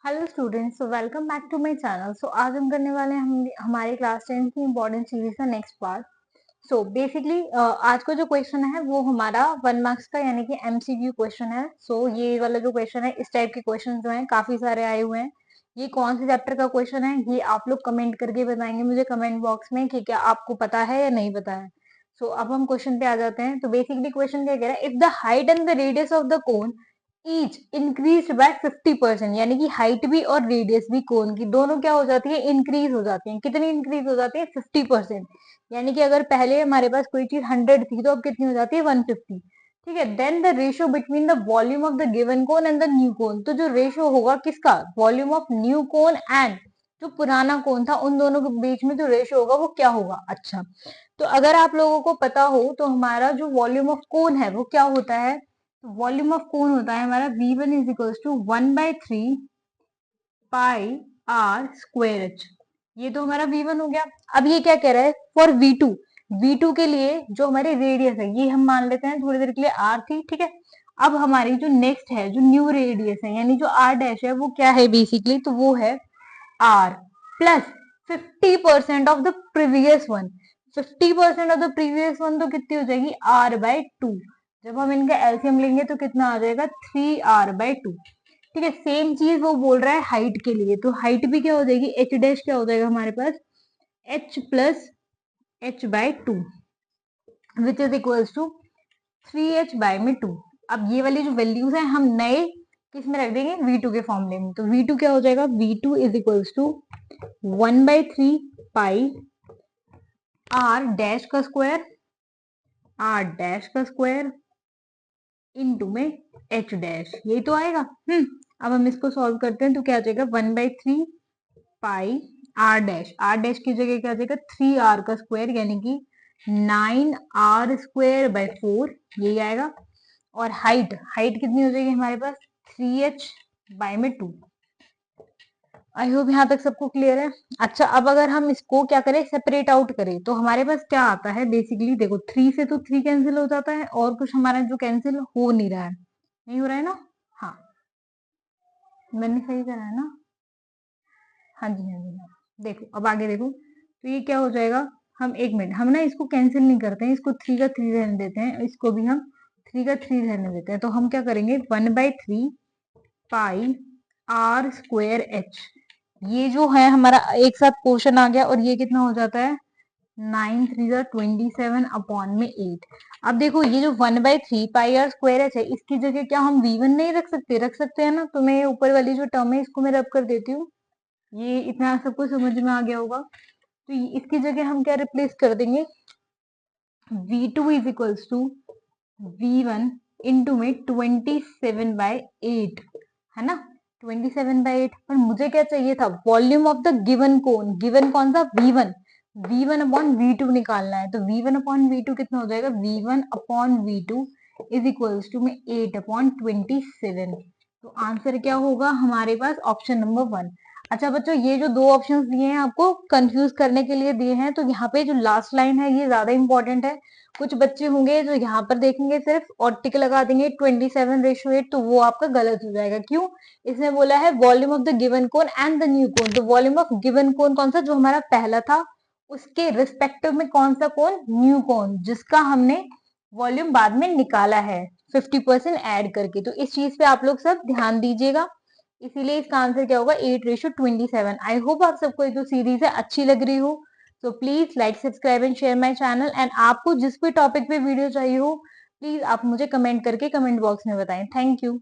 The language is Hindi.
Hello students, so welcome back to my channel. So आज हम करने वाले हैं हमारे क्लास 10 की इम्पोर्टेंट सीरीज का नेक्स्ट पार्ट। सो बेसिकली आज का जो क्वेश्चन है वो हमारा 1 मार्क्स का यानी कि एमसीक्यू क्वेश्चन है। सो ये वाला जो क्वेश्चन है, इस टाइप के क्वेश्चन जो हैं काफी सारे आए हुए हैं। ये कौन से चैप्टर का क्वेश्चन है ये आप लोग कमेंट करके बताएंगे मुझे कमेंट बॉक्स में कि क्या आपको पता है या नहीं पता है। सो अब हम क्वेश्चन पे आ जाते हैं। तो बेसिकली क्वेश्चन क्या कह रहा है, if the height and the radius of the cone each increase by 50%, यानी कि हाइट भी और रेडियस भी कोन की दोनों क्या हो जाती है, इंक्रीज हो जाती है। कितनी इंक्रीज हो जाती है, 50%। यानी कि अगर पहले हमारे पास कोई चीज 100 थी तो अब कितनी हो जाती है, 150। ठीक है, then the ratio between the volume of the given cone and the new cone. तो जो रेशियो होगा किसका, volume of new cone and जो पुराना कोन था, उन दोनों के बीच में जो रेशियो होगा वो क्या होगा। अच्छा, तो अगर आप लोगों को पता हो तो हमारा जो वॉल्यूम ऑफ कोन है वो क्या होता है, वॉल्यूम ऑफ कोन होता है हमारा V1 is equals to 1/3 pi R square H. ये तो हमारा V1 हो गया। अब ये क्या कह रहा है, फॉर V2, V2 के लिए जो हमारी रेडियस है ये हम मान लेते हैं थोड़ी देर के लिए R थी। ठीक है, अब हमारी जो नेक्स्ट है जो न्यू रेडियस है यानी जो R डैश है वो क्या है बेसिकली, तो वो है R plus 50% of the previous one. 50% of the previous one तो कितनी हो जाएगी, R/2। जब हम इनका एलसीएम लेंगे तो कितना आ जाएगा, 3R/2। ठीक है, सेम चीज वो बोल रहा है हाइट के लिए। तो हाइट भी क्या हो जाएगी, एच डैश क्या हो जाएगा हमारे पास, h plus h/2 which is equals to 3h/2। अब ये वाली जो वैल्यूज है हम नए किस में रख देंगे, V2 के फॉर्मूले में। तो V2 क्या हो जाएगा, V2 is equals to 1/3 pi R dash का स्क्वायर, R डैश का स्क्वायर इनटू में H डैश, यही तो आएगा। अब हम इसको सॉल्व करते हैं तो क्या आ जाएगा, 1/3 पाई आर डैश की जगह क्या आ जाएगा, 3R का स्क्वायर यानी कि 9R² बाय 4, यही आएगा। और हाइट हाइट कितनी हो जाएगी हमारे पास, 3h/2। आई होप यहाँ तक सबको क्लियर है। अच्छा, अब अगर हम इसको क्या करें, सेपरेट आउट करें तो हमारे पास क्या आता है बेसिकली, देखो 3 से तो 3 कैंसिल हो जाता है और कुछ हमारा जो कैंसिल हो नहीं रहा है, नहीं हो रहा है ना। हाँ, मैंने सही करा है ना। हाँ जी, हाँ जी, हाँ। देखो अब आगे देखो, तो ये क्या हो जाएगा, हम एक मिनट, हम ना इसको कैंसिल नहीं करते हैं, इसको 3 का 3 रहने देते हैं, इसको भी हम 3 का 3 रहने देते हैं। तो हम क्या करेंगे, 1/3 पाई R²H। ये जो है हमारा एक साथ पोर्शन आ गया और ये कितना हो जाता है, 9×3 = 27 अपॉन में 8। अब देखो ये जो 1/3 पाई R²H है इसकी जगह क्या हम V1 नहीं रख सकते, रख सकते हैं ना। तो मैं ऊपर वाली जो टर्म है इसको मैं रब कर देती हूँ, ये इतना सबको समझ में आ गया होगा। तो इसकी जगह हम क्या रिप्लेस कर देंगे, V2 is equals to V1 into में 27/8, है ना, 27/8। पर मुझे क्या चाहिए था, volume of the given cone, given कौन सा, V1, V1 अपॉन V2 निकालना है। तो V1 अपॉन V2 कितना हो जाएगा, V1 upon V2 is equals to में 8/27। तो आंसर क्या होगा हमारे पास, ऑप्शन नंबर 1। अच्छा बच्चों, ये जो दो ऑप्शंस दिए हैं आपको कंफ्यूज करने के लिए दिए हैं, तो यहाँ पे जो लास्ट लाइन है ये ज्यादा इंपॉर्टेंट है। कुछ बच्चे होंगे जो यहाँ पर देखेंगे सिर्फ और टिक लगा देंगे 27/8, तो वो आपका गलत हो जाएगा। क्यों, इसने बोला है volume of the given cone and the new cone. तो वॉल्यूम ऑफ गिवन कोन कौन सा, जो हमारा पहला था, उसके रिस्पेक्टिव में कौन सा कोन, न्यू कोन, जिसका हमने वॉल्यूम बाद में निकाला है 50% ऐड करके। तो इस चीज पे आप लोग सब ध्यान दीजिएगा। इसीलिए इसका आंसर क्या होगा, 8:27। आई होप आप सबको ये जो सीरीज है अच्छी लग रही हो। तो please like, subscribe and share my channel. And आपको जिस भी टॉपिक पे वीडियो चाहिए हो प्लीज आप मुझे कमेंट करके कमेंट बॉक्स में बताएं। Thank you.